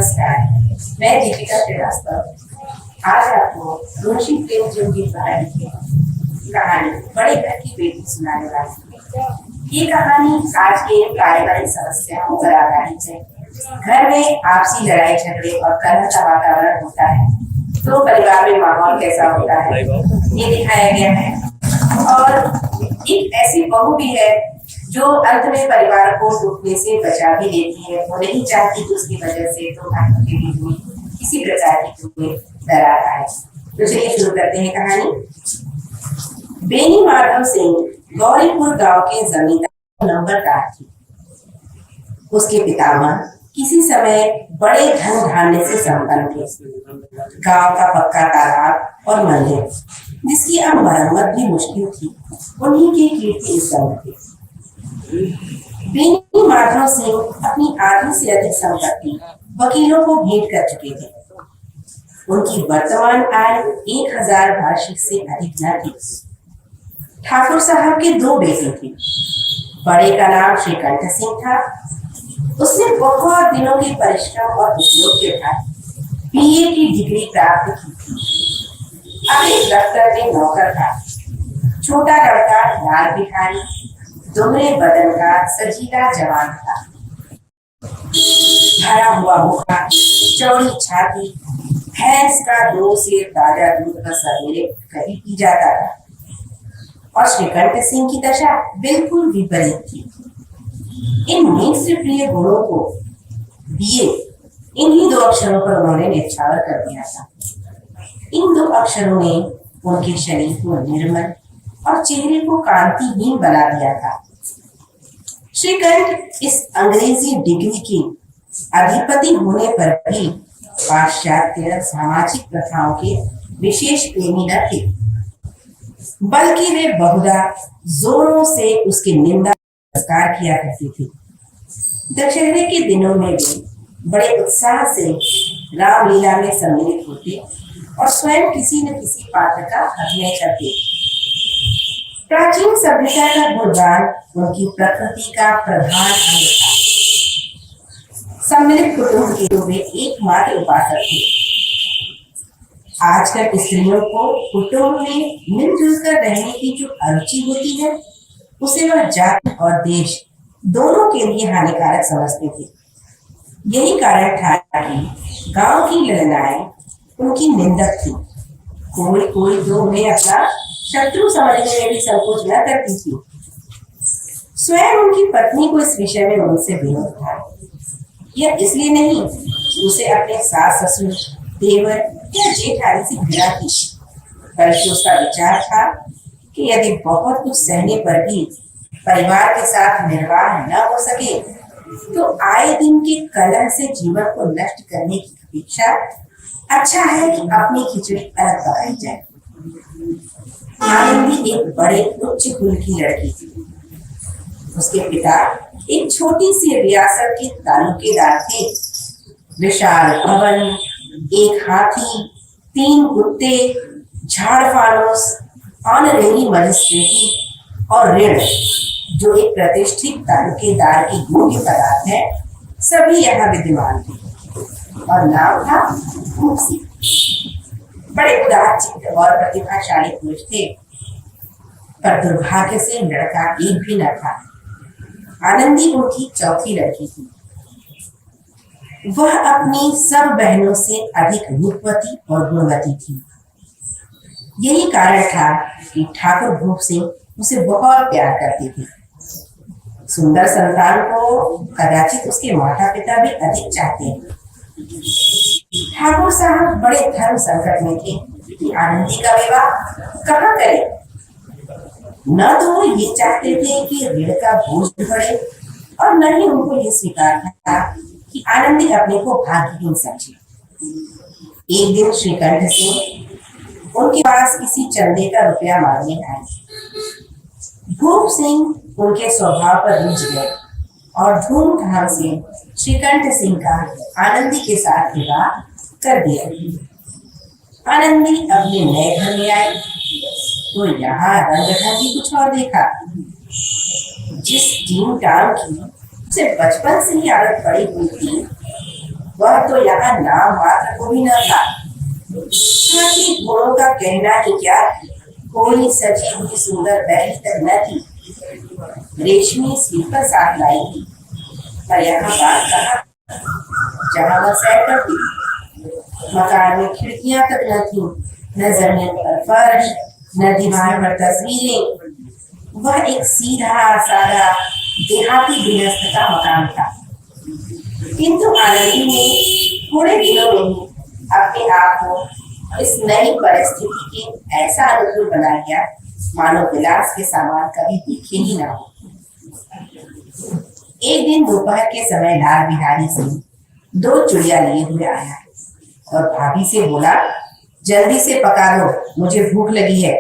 नमस्कार, मैं दीपिका श्रीवास्तव आज आपको मुंशी प्रेमचंद की कहानी बड़े घर की बेटी सुनाने वाली हूँ। ये कहानी आज के पारिवारिक समस्याओं पर आधारित है। घर में आपसी लड़ाई झगड़े और कलह का वातावरण होता है तो परिवार में माहौल कैसा होता है ये दिखाया गया है। और एक ऐसी बहू भी है जो अंत में परिवार को टूटने से बचा भी लेती है। वो नहीं चाहती कि उसकी वजह से दो भाइयों के बीच में किसी प्रकार की कोई दरार आए। तो चलिए शुरू करते हैं कहानी। बेनी माधव सिंह गौरीपुर गांव के जमींदार नंबरदार थे। उसके पितामह किसी समय बड़े धन धान्य से संपन्न थे। गांव का पक्का तालाब और मंदिर जिसकी अब मरम्मत भी मुश्किल थी, उन्हीं की कीर्ति इस समय थी। बेनी माधव सिंह अपनी आधी से अधिक संपत्ति वकीलों को भेंट कर चुके थे। उनकी वर्तमान आय 1000 वार्षिक से अधिक न थी। ठाकुर साहब के 2 बेटे थे। बड़े का नाम श्रीकंठ सिंह था। उसने बहुत दिनों के परिश्रम और उपयोग के बाद बीए की डिग्री प्राप्त की थी। अब एक दफ्तर में नौकर था। छोटा लड़का लाल बिहारी दुमरे बदन का सजीला जवान था। भरा हुआ मुखा, चौड़ी छाती, भैंस का 2 सेर ताजा दूध का सवेरे कभी पी जाता था। और श्रीकंठ सिंह की दशा बिल्कुल विपरीत थी। इन नेत्र प्रिय गुणों को दिए इन्हीं 2 अक्षरों पर उन्होंने न्यौछावर कर दिया था। इन 2 अक्षरों ने उनके शरीर को निर्मल और चेहरे को कांतिहीन बना दिया था। श्रीकंठ इस अंग्रेजी डिग्री के अधिपति होने पर भी पाश्चात्य सामाजिक प्रथाओं के विशेष प्रेमी न थे, बल्कि वे बहुधा जोरों से उसकी निंदा नमस्कार किया करती थी। दशहरे के दिनों में भी बड़े उत्साह से रामलीला में सम्मिलित होते और स्वयं किसी न किसी पात्र का अभिनय करते। प्राचीन सभ्यता का गुणगान उनकी प्रकृति का प्रधान अंग था। सम्मिलित कुटुंब के वे एकमात्र उपासक थे। आजकल स्त्रियों को कुटुंब में मिलजुल कर रहने की जो अरुचि होती है उसे वह जाति और देश दोनों के लिए हानिकारक समझते थे। यही कारण था कि गांव की लड़नाएं उनकी निंदक थी। कोई कोई तो उन्हें अपना शत्रु समझने में भी संकोच न करती थी। स्वयं उनकी पत्नी को इस विषय में उनसे विरोध था। यह इसलिए नहीं कि उसे अपने सास ससुर, देवर या जेठानी से घृणा थी, बल्कि उसका विचार था कि यदि बहुत कुछ सहने पर भी परिवार के साथ निर्वाह न हो सके तो आए दिन के कलह से जीवन को नष्ट करने की अपेक्षा अच्छा है कि अपनी खिचड़ी अलग पकाई जाए। आनंदी एक बड़े उच्च कुल की लड़की थी। उसके पिता एक छोटी सी रियासत के तालुकेदार थे। विशाल भवन, एक हाथी, 3 कुत्ते, झाड़फानोस, ऑनरेरी मजिस्ट्रेटी और ऋण जो एक प्रतिष्ठित तालुकेदार की योग्य पदार्थ है, सभी यहाँ विद्यमान थे। और नाम था मुक्सी। बड़े उदार चित्त और प्रतिभाशाली पुरुष थे, पर दुर्भाग्य से लड़का एक भी न था। आनंदी उनकी चौथी लड़की थी। वह अपनी सब बहनों से अधिक रूपवती और गुणवती थी। यही कारण था कि ठाकुर भूप सिंह उसे बहुत प्यार करते थे। सुंदर संतान को कदाचित उसके माता पिता भी अधिक चाहते हैं। ठाकुर साहब बड़े धर्म संकट में थे कि आनंदी का विवाह कहाँ करें। न तो वो ये चाहते थे कि ऋण का बोझ बढ़े और न ही उनको ये स्वीकार था कि आनंदी अपने को भाग्यहीन समझे। एक दिन श्रीकंठ सिंह उनके पास किसी चंदे का रुपया मांगने आए। भूप सिंह उनके स्वभाव पर रुझ गए और धूमधाम से श्रीकंठ सिंह का आनंदी के साथ विवाह कर दिया। आनंदी अपने नए घर में आई तो यहाँ रंग ढंगी कुछ और देखा। जिस टीम टाम की उसे बचपन से ही आदत पड़ी हुई थी वह तो यहाँ नाम मात्र को भी न था। हाथी घोड़ों का कहना ही क्या, कोई सजी हुई सुंदर बैल तक न थी। रेशमी स्लीपर साथ लाई थी, पर यहाँ बात कहा जहाँ वह सैर करती। मकान में खिड़कियां तक न थी, न जमीन पर फर्श, न दीवार पर तस्वीरें। वह एक सीधा साधा देहाती गृहस्थ का मकान था। किंतु आनंदी ने थोड़े दिनों में ही अपने आप को इस नई परिस्थिति के ऐसा अनुकूल बना लिया मानो विलास के सामान कभी देखे ही ना हो। एक दिन दोपहर के समय लाल बिहारी सिंह 2 चिड़िया लिए हुए आया और भाभी से बोला, जल्दी से पका दो, मुझे भूख लगी है।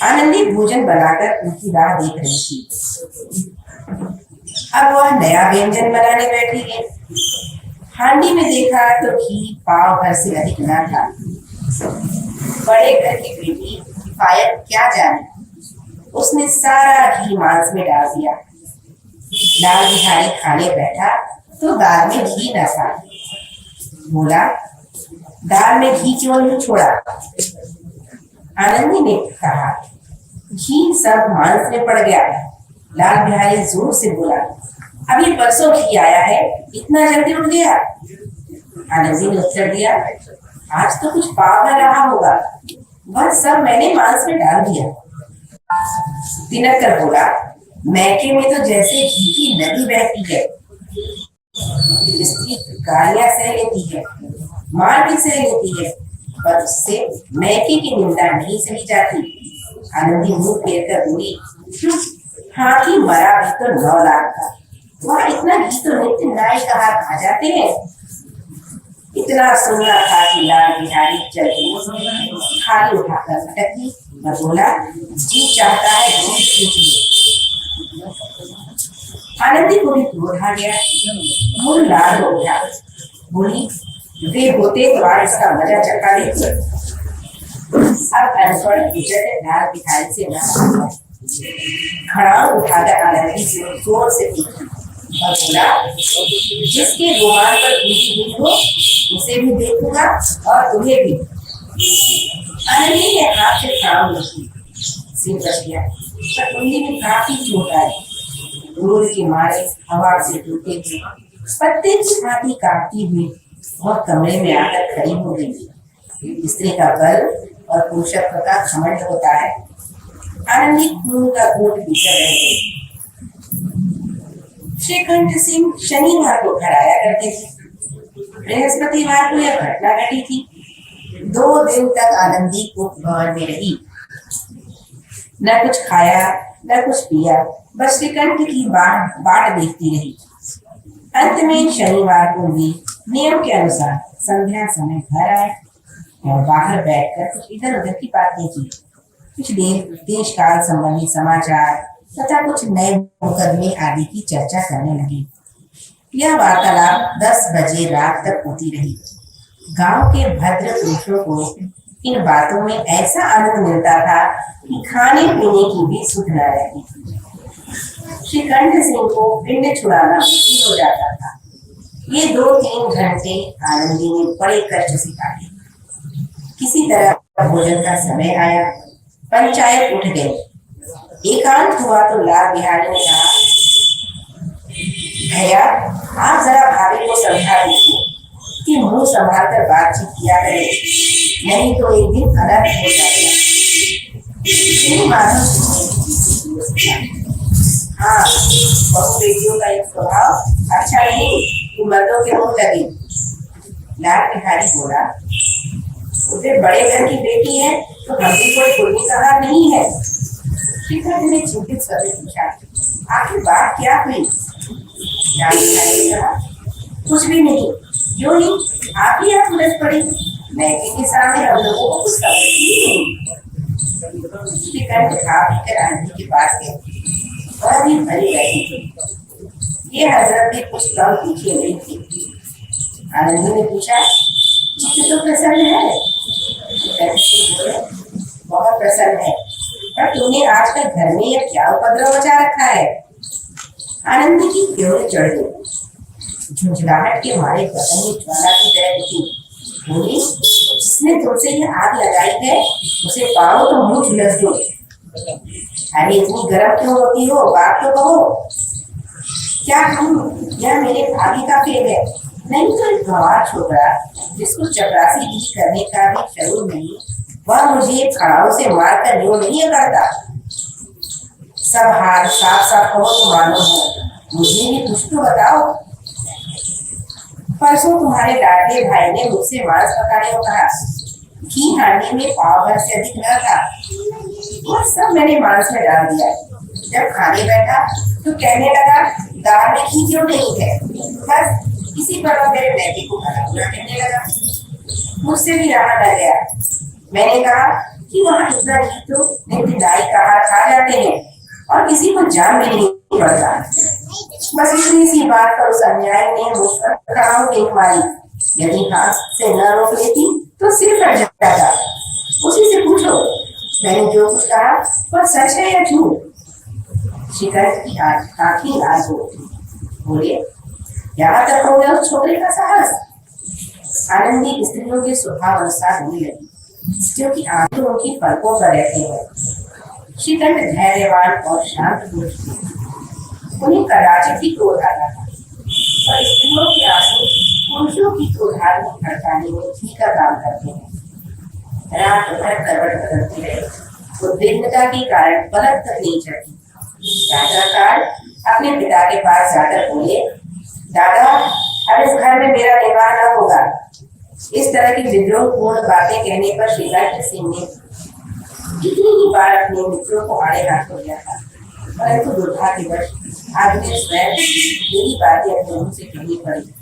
आनंदी भोजन बनाकर उनकी राह देख रही थी। अब वह नया व्यंजन बनाने बैठी है। हांडी में देखा तो घी पाव भर से अधिक न था। बड़े घर की बेटी किफायत क्या जाने, उसने सारा घी मांस में डाल दिया। लाल बिहारी खाने बैठा तो दाल में घी न था। बोला, दाल में घी क्यों नहीं छोड़ा? आनंदी ने कहा, घी सब मांस में पड़ गया। लाल बिहारी जोर से बोला, अभी परसों घी आया है, इतना जल्दी उठ गया? आनंदी ने उत्तर दिया, आज तो कुछ पाव न रहा होगा, वह सब मैंने मांस में डाल दिया। तिनक कर बोला, मैके में तो जैसे घी की नदी बहती है। स्त्री गालियां सह लेती है, मार भी सह लेती है, पर उससे मैके की निंदा नहीं सही जाती। आनंदी मुंह फेर कर बोली, हाथी मरा भी तो 9 लाख का, वह इतना घी तो नित्य नाई का हाथ खा जाते हैं। इतना सुनना था कि लाल बिहारी चलती खाली उठाकर लटकी और बोला, जी चाहता है दूध खींचिए। आनंदी को भी क्रोध आ गया, मुंह लाल हो गया। बोली, वे होते तो आज इसका मजा चखा लेते। अब अनपढ़ गुजर लाल बिहारी से न खड़ा उठाकर आनंदी से जोर से पूछा और बोला, जिसके रुमाल पर खुशी हुई हो उसे भी देखूंगा और तुम्हें भी। आनंदी के हाथ से काम नहीं, सिर बच गया, पर उंगली में काफी चोट आई। रोड के मारे हवा से टूटे हुए पत्ते की छाती काटती हुई वह कमरे में आकर खड़ी हो गई। स्त्री का बल और पुरुषत्व का घमंड होता है। आनंदी खून का घूंट पीकर रह गई। श्रीकंठ सिंह शनिवार को घर आया करते थे। बृहस्पतिवार को यह घटना घटी थी। 2 दिन तक आनंदी को भवन में रही, न कुछ खाया न कुछ पिया, बस श्रीकंठ की बाट देखती रही। अंत में शनिवार को भी नियम के अनुसार संध्या समय घर आए और बाहर बैठकर कुछ इधर उधर की बातें की। कुछ देश काल संबंधी समाचार तथा कुछ नए मुकदमे आदि की चर्चा करने लगी। यह वार्तालाप 10 बजे रात तक होती रही। गांव के भद्र पुरुषों को इन बातों में ऐसा आनंद मिलता था कि खाने पीने की भी सुध न रहती थी। श्रीकंठ सिंह को पिंड छुड़ाना मुश्किल हो जाता था। ये 2-3 घंटे आनंदी ने बड़े कष्ट से काटे। किसी तरह भोजन का समय आया, पंचायत उठ गई। एकांत हुआ तो लाल बिहारी ने कहा, भैया आप जरा भाभी को समझा दीजिए कि मुंह संभाल कर बातचीत किया करे, नहीं तो एक दिन अनर्थ हो जाएगा। हाँ, बहु बेटियों का एक स्वभाव अच्छा नहीं कि मर्दों के मुंह लगे। लाल बिहारी बोला, उसे बड़े घर की बेटी है तो हम भी कोई बुरी कहा नहीं है। श्रीकंठ ने चिंतित स्वर में पूछा, आखिर बात क्या हुई? लाल बिहारी ने कहा, कुछ भी नहीं। क्यों नहीं? आप ही आप उलझ पड़ी, मैके के सामने हम लोगों को कुछ समझ ही नहीं। श्रीकंठ खा पीकर आनंदी के पास गए, वह भी भरी बैठी थी। ये हजरत भी कुछ कम तीखी नहीं थी। आनंदी ने पूछा, चित्त तो प्रसन्न है? बहुत प्रसन्न है, पर तूने आजकल घर में यह क्या उपद्रव मचा रखा है? आनंदी की त्यों चढ़ गई। झुंझलाहट के मारे बदन में ज्वाला की तरह उठी। बोली, जिसने तुमसे ये आग लगाई है उसे पाओ तो मुंह झुलस दो। अरे इतनी गर्म क्यों होती हो, बात तो कहो। क्या कहूँ, यह मेरे भाभी का फेल है। नहीं तो एक गंवार छोकरा जिसको चपरासी करने का भी शरूर नहीं, वह मुझे खड़ाऊ से मार कर न्यू नहीं करता। सब हार साफ साफ कहो तो मालूम हो, मुझे भी कुछ तो बताओ। परसों तुम्हारे लाडले भाई ने मुझसे मांस पकाने को कहा। घी हांडी में पाव भर से अधिक न था, वह सब मैंने मांस में डाल दिया। जब खाने बैठा तो कहने लगा, दाल में घी क्यों नहीं है। बस इसी पर वह मेरे बेटे को भला बुरा कहने लगा। मुझसे भी रहा डर गया। मैंने कहा कि वहाँ इतना घी तो नित्य कहा खा जाते हैं और किसी को जान में नहीं पड़ता। बस इतनी सी बात पर उस अन्याय ने मुझ पर खड़ाऊ फेंक मारी। यदि हाथ से न रोक लेती तो सिर फट जाता। उसी से पूछो, मैंने जो कुछ कहा वह सच है या झूठ। शिकायत की आंखें लाल हो उठी। बोले, यहाँ तक हो गया उस छोकरे का साहस। आनंदी स्त्रियों के स्वभाव अनुसार होने लगी, क्योंकि आंखें उनकी पलकों पर रहते हैं। शीतल धैर्यवान और शांत पुरुष थे। उन्हें कदाचित ही क्रोध आता था, और स्त्रियों के आंसू पुरुषों की क्रोधाग्नि में भड़काने में घी का काम करते हैं। रात भर करवट बदलती रही। उद्विग्नता के कारण पलक तक नहीं चढ़ी। राजाकार अपने पिता के पास जाकर बोले, दादा, अब इस घर में मेरा निर्वाह न होगा। इस तरह की विद्रोहपूर्ण बातें कहने पर श्रीकांत सिंह ने कितनी ही बार अपने मित्रों को आड़े हाथ हो गया था, परंतु दुर्भाग्यवश आज उन्हें स्वयं यही बातें अपने मुंह से कहनी पड़ी।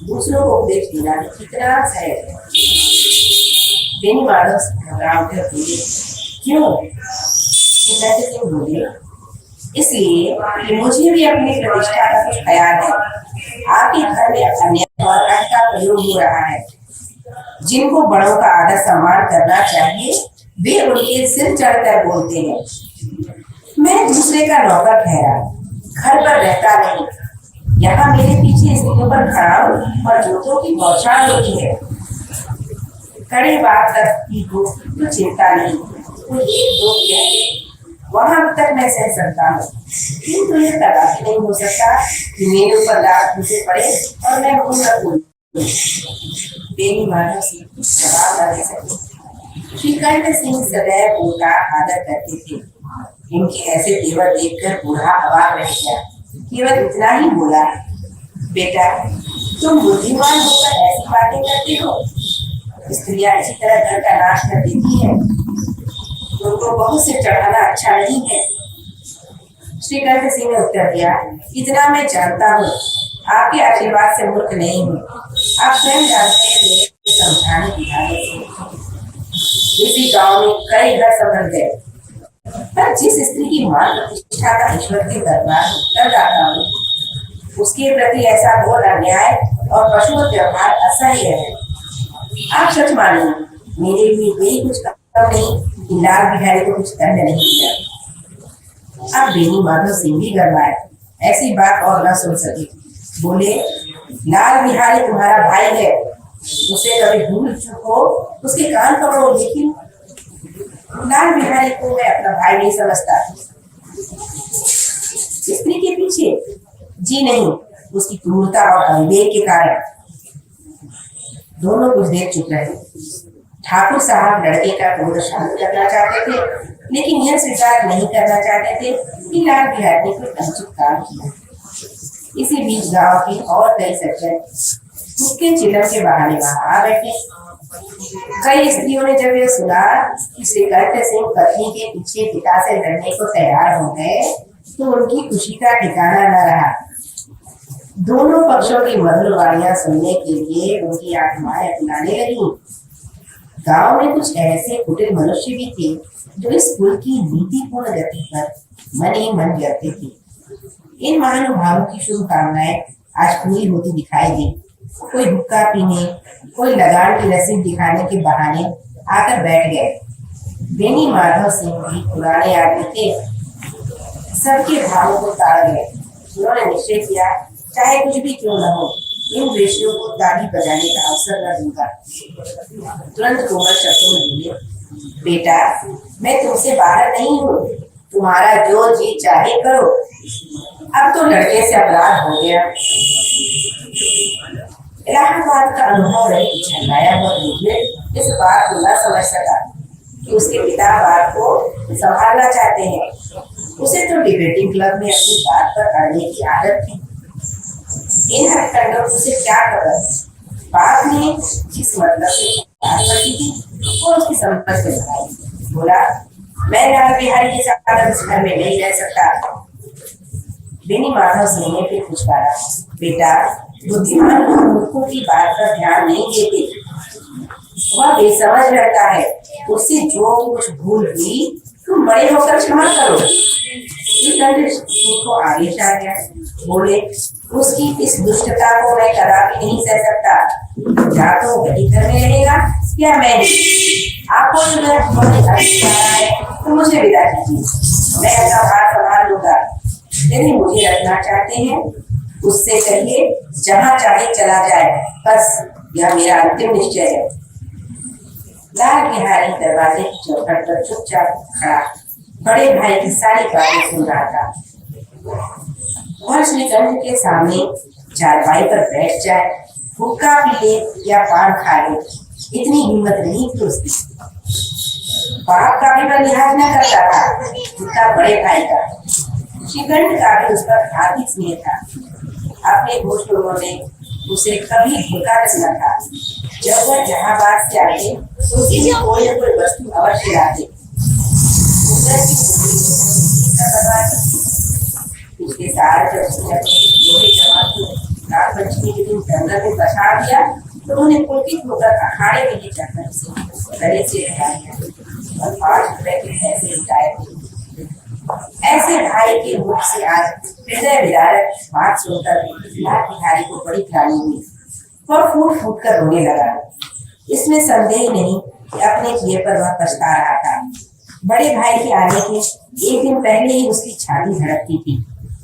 दूसरों को उपदेश देना कितना सहज है। बेनी माधव घबरा उठकर बोले, क्यों? श्रीकांत सिंह बोले, इसलिए कि मुझे भी अपनी प्रतिष्ठा का कुछ ख्याल है। आपके घर में अन्याय और रंग का प्रयोग हो रहा है। जिनको बड़ों का आदर सम्मान करना चाहिए वे उनके सिर चढ़कर बोलते हैं। मैं दूसरे का नौकर ठहरा, घर पर रहता नहीं। यहाँ मेरे पीछे स्त्रियों पर खड़ा हूँ और जूतों की बौछार होती है। कड़ी बात तक की हो तो चिंता नहीं, कोई एक दो कहते वहां तक मैं सह सकता हूँ, किंतु यह कदापि नहीं हो सकता कि मेरे ऊपर दाग मुझे पड़े और मैं मुंह न खोलूं। बेनी माधव सिंह कुछ जवाब न दे सके। श्रीकांत सिंह सदैव उनका आदर करते थे। इनके ऐसे तेवर देखकर बूढ़ा अवाक रह गया। केवल इतना ही बोला, बेटा, तुम बुद्धिमान होकर ऐसी बातें करते हो। स्त्रियां इसी तरह घर का नाश कर देती है। उनको बहुत से चढ़ाना अच्छा नहीं है। श्रीकांत सिंह ने उत्तर दिया, इतना मैं जानता हूँ, आपके आशीर्वाद से मूर्ख नहीं हूँ। आप स्वयं जानते हैं मेरे समझाने की आदत से इसी गांव में कई घर संभल गए, पर जिस स्त्री की मान प्रतिष्ठा का ईश्वर के दरबार में कर जाता हूँ, उसके प्रति ऐसा घोर अन्याय और पशु व्यवहार असह्य है। आप सच मानिए, मेरे लिए वे कुछ कम नहीं, लाल बिहारी को कुछ दंड नहीं दिया। अब बेनी माधव सिंह भी गरमाए, ऐसी बात और न सुन सके। बोले, लाल बिहारी तुम्हारा भाई है, उसे कभी भूल चूक हो उसके कान पकड़ो, लेकिन लाल बिहारी को मैं अपना भाई नहीं समझता। स्त्री के पीछे जी नहीं, उसकी क्रूरता और अविवेक के कारण। दोनों कुछ देर चुप रहे। ठाकुर साहब लड़के का क्रोध शांत करना चाहते थे, लेकिन यह स्वीकार नहीं करना चाहते थे कि लाल बिहारी ने कोई अनुचित काम किया। इसी बीच गांव के और कई सज्जन उसके चिलम के बहाने वहां आ बैठे। कई स्त्रियों ने जब यह सुना कि श्रीकांत सिंह पत्नी के पीछे पिता से लड़ने को तैयार हो गए, तो उनकी खुशी का ठिकाना न रहा। दोनों पक्षों की मधुर वाणियां सुनने के लिए उनकी आत्माएं अपनाने लगी। गांव में कुछ ऐसे कुटिल मनुष्य भी थे जो इस कुल की नीतिपूर्ण गति पर मन ही मन जलते थे। इन महानुभावों की शुभकामनाएं आज पूरी होती दिखाई दी। कोई हुक्का पीने, कोई लगान की रसीद दिखाने के बहाने आकर बैठ गए। बेनी माधव सिंह भी पुराने आदमी थे, सबके भावों को ताड़ गए। उन्होंने निश्चय किया चाहे कुछ भी क्यों न हो, इन दृश्यों को ताली बजाने का अवसर न दूंगा। तुरंत कोमल शब्दों में बोले, बेटा मैं तुमसे बाहर नहीं हूँ, तुम्हारा जो जी चाहे करो। अब तो लड़के से अपराध हो गया। इलाहाबाद का अनुभव रही झल्लाया हुआ मुझे इस बात को न समझ सका कि उसके पिता बात को संभालना चाहते हैं। उसे तो डिबेटिंग क्लब में अपनी बात पर अड़ने की आदत थी। इन हथकंडों से क्या खबर? बाप ने जिस मतलब से बात करती थी वो उसकी समझ से बताई। बोला, मैं लाल बिहारी के साथ इस घर में नहीं रह सकता। बेनी माधव सिंह ने फिर पुचकारा, बेटा बुद्धिमान लोग मूर्खों की बात पर ध्यान नहीं देते। वह बेसमझ रहता है, उससे जो कुछ भूल हुई तुम बड़े होकर क्षमा करो। को आदेश आ गया। बोले, उसकी इस दुष्टता को मैं कदापि नहीं सह सकता। या तो वही घर में रहेगा या मैं। आपको है तो मुझे विदा कीजिए, मैं अपना हाथ संभाल लूंगा। यदि मुझे रखना चाहते हैं उससे कहिए जहाँ चाहे चला जाए, बस यह मेरा अंतिम निश्चय है। लाल बिहारी दरवाजे की चौखट पर चुपचाप खड़ा बड़े भाई की सारी बातें सुन रहा था। वह श्रीकंठ के सामने चारपाई पर बैठ जाए, हुक्का पी ले या पान खा ले, इतनी हिम्मत नहीं थी उसकी। बाप का भी वह लिहाज न करता था जितना बड़े भाई का। श्रीकंठ का भी उस पर हाथी स्नेह था। अपने दोस्त लोगों ने उसे कभी धोखा न था। जब वह जहांबाद से आते तो उसके कोई न कोई वस्तु अवश्य लाते। उसके साथ पंचमी के दिन जंगल में बसा दिया तो उन्हें पुलकित होकर अखाड़े में ले जाकर गले से हटा दिया और 5 रुपए के पैसे उठाए थे। ऐसे भाई के मुख से आज हृदय विदारक बात सुनकर लाल बिहारी को बड़ी ग्लानि हुई। वह फूट फूट कर रोने लगा। इसमें संदेह नहीं कि अपने किए पर वह पछता रहा था। बड़े भाई के आने के एक दिन पहले ही उसकी छाती धड़कती थी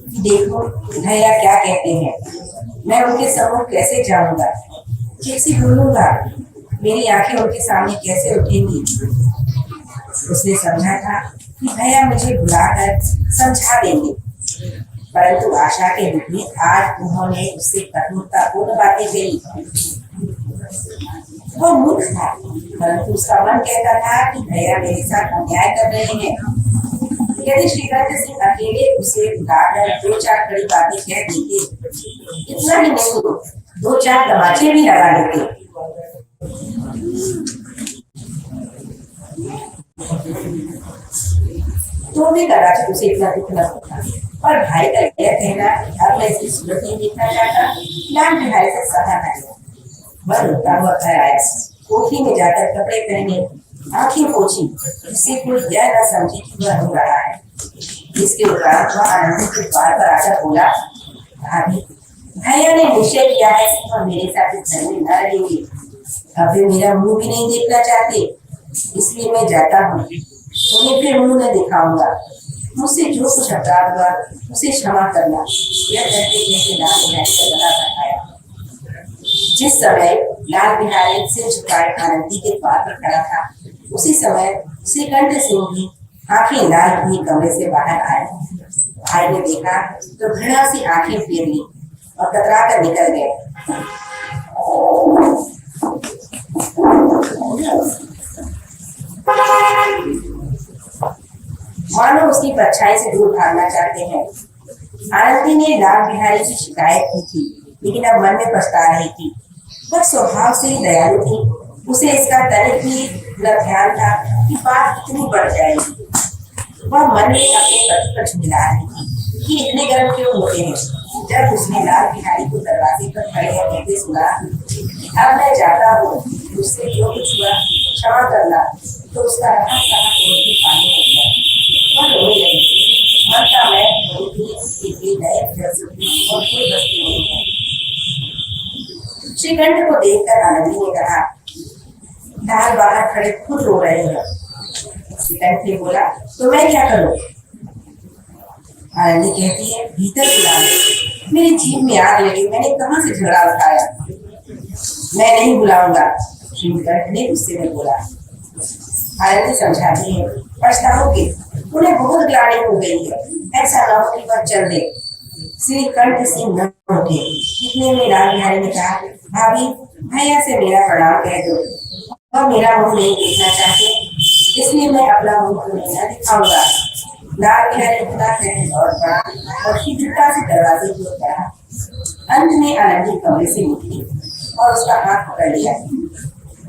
कि देखो भैया क्या कहते हैं, मैं उनके सम्मुख कैसे जाऊंगा, कैसे बोलूंगा, मेरी आंखें उनके सामने कैसे उठेंगी। उसने समझा था कि भैया मुझे बुलाकर समझा देंगे, परंतु आशा के विपरीत आज उन्होंने उससे कठोरतापूर्ण बातें कही। वह मूर्ख था, परंतु उसका मन कहता था कि भैया मेरे साथ अन्याय कर रहे हैं। यदि श्रीकांत सिंह अकेले उसे बुलाकर 2-4 कड़ी बातें कह देते, इतना ही नहीं 2-4 तमाचे भी लगा देते, तो भी कदाचित उसे इतना दुख न होता। और भाई का यह कहना अब मैं इसकी सूरत नहीं देखना चाहता, लाल बिहारी से सहा न गया। वह रोता हुआ घर आया, कोठी में जाकर कपड़े पहने, आंखें पोंछी, जिससे कोई यह न समझे कि वह रो रहा है। इसके उपरांत वह आनंदी के द्वार पर आकर बोला, भाभी भैया ने निश्चय किया है कि वह मेरे साथ इस घर में न रहेंगे। अब वे मेरा मुंह भी नहीं देखना चाहते, इसलिए मैं जाता हूँ, उन्हें फिर मुंह न दिखाऊंगा। मुझसे जो कुछ अपराध हुआ उसे क्षमा करना। यह कहते कहते लाल बिहारी का गला बढ़ाया। जिस समय लाल बिहारी सिर झुकाए आनंदी के द्वार पर खड़ा था, उसी समय श्रीकंठ सिंह भी आंखें लाल हुई कमरे से बाहर आए। भाई ने देखा तो घृणा से आंखें फेर ली और कतरा कर निकल गए। मानो उसकी परछाई से दूर भागना चाहते हैं। आनंदी ने लाल बिहारी की शिकायत की थी, लेकिन अब मन में पछता रही थी। वह स्वभाव से दयालु थी, उसे इसका तनिक भी न ध्यान था कि बात इतनी बढ़ जाएगी। वह मन में अपने पति पर झुंझला रही थी कि इतने गर्म क्यों होते हैं। जब उसने लाल बिहारी को दरवाजे पर खड़े कहते सुना, अब मैं जाता हूँ, उससे जो कुछ हुआ क्षमा करना, तो उसका रहा सहा और भी पानी हो गया। वह रोने लगी। मन का मैं नए और कोई बस्ती नहीं है। श्रीकंठ को देखकर आनंदी ने कहा, दाल बाहर खड़े खुद रो रहे हैं। श्रीकंठ ने बोला, तो मैं क्या करूं? आनंदी कहती है, भीतर बुला लो। मेरी जीभ में आग लगी, मैंने कहाँ से झगड़ा उठाया। मैं नहीं बुलाऊंगा, श्रीकंठ ने गुस्से में बोला। आरती समझाती है, पछताओगे, उन्हें बहुत ग्लानि हो गई है, ऐसा ना हो कि वह चल दे। श्रीकंठ सिंह न उठे। इतने में राम बिहारी ने कहा, भाभी भैया से मेरा प्रणाम कह दो, वह मेरा मुंह नहीं देखना चाहते, इसलिए मैं अपना मुंह तो नहीं दिखाऊंगा। लाल बिहारी उठा और पड़ा और शीघ्रता से दरवाजे की ओर बढ़ा। अंत में आनंदी कमरे से निकली और उसका हाथ पकड़ लिया।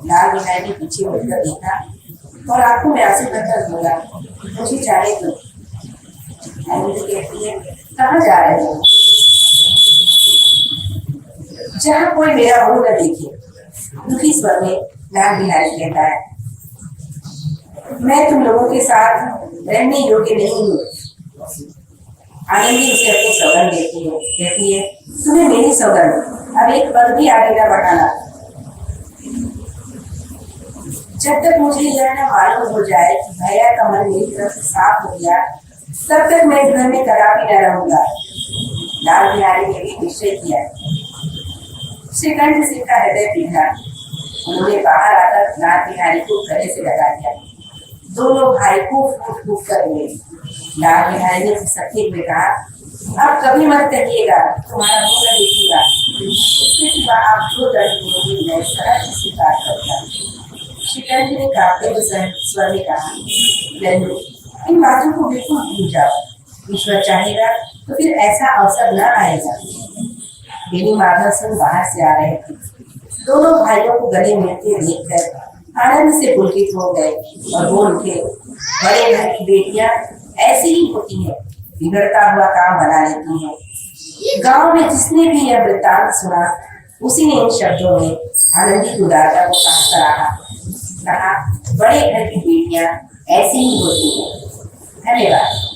लाल बिहारी ने पीछे मुड़कर देखा और आंखों में आंसू भरकर बोला, मुझे चाहे तो। आनंदी कहती है, कहाँ जा रहे हो? जहाँ कोई मेरा मुंह न देखे, दुखी स्वर में लाल बिहारी कहता है, मैं तुम लोगों के साथ रहने योग्य नहीं हूँ। आनंदी उसे अपनी सौगंध देती है, कहती है, तुम्हें मेरी सौगंध, अब एक पल भी आगे न बढ़ाना। जब तक मुझे यह न मालूम हो जाए कि भैया का मन मेरी तरफ से साफ हो गया, तब तक मैं घर में कदापि न रहूंगा। लाल बिहारी ने भी निश्चय किया। श्रीकंठ सिंह का हृदय पिघला। उन्होंने बाहर आकर लाल बिहारी को गले से लगा दिया। दोनों भाई खूब फूट फूट कर हुए। लाल बिहारी ने सखी में कहा, अब कभी मत कहिएगा तुम्हारा मुंह न देखिएगा, इसके सिवा आप जो दर्द देंगे मैं सरल स्वीकार करता। श्रीकंठ ने कांपते हुए स्वर में कहा, नंदू इन बातों को बिल्कुल भूल जाओ, ईश्वर चाहेगा तो फिर ऐसा अवसर न आएगा। बेनी माधव सिंह बाहर से आ रहे थे। दोनों भाइयों को गले मिलते देखकर आनंद से पुलकित हो गए और बोल उठे, बड़े घर की बेटियां ऐसी ही होती हैं, बिगड़ता हुआ काम बना लेती हैं। गांव में जिसने भी यह वृत्तांत सुना, उसी ने इन शब्दों में आनंदी की उदारता को कहा, बड़े घर की बेटियां ऐसी ही होती हैं। धन्यवाद।